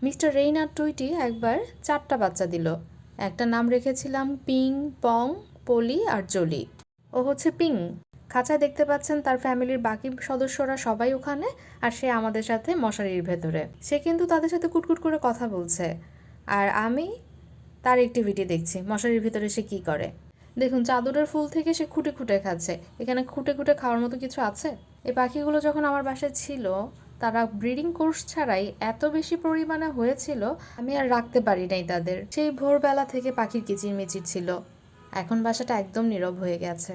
Mister রেইনার্ড Tweety একবার 4টা বাচ্চা দিল। একটা নাম রেখেছিলাম পিং, পং, পলি আর জলি। ও হচ্ছে পিং। খাঁচায় দেখতে পাচ্ছেন তার ফ্যামিলির বাকি সদস্যরা সবাই ওখানে, আর সে আমাদের সাথে মশারির ভেতরে। সে কিন্তু তাদের সাথে কুটকুট করে কথা বলছে, আর আমি তার অ্যাক্টিভিটি দেখছি মশারির ভিতরে সে কি করে। দেখুন, চাদরের ফুল থেকে সে খুঁটে খুঁটে খাচ্ছে। এখানে খুঁটে খুঁটে খাওয়ার মতো কিছু আছে? এই পাখিগুলো যখন আমার বাসায় ছিল, তারা ব্রিডিং কোর্স ছাড়াই এত বেশি পরিমাণে হয়েছিল, আমি আর রাখতে পারি নাই তাদের। সেই ভোরবেলা থেকে পাখির কিচিরমিচির ছিল। এখন বাসাটা একদম নীরব হয়ে গেছে।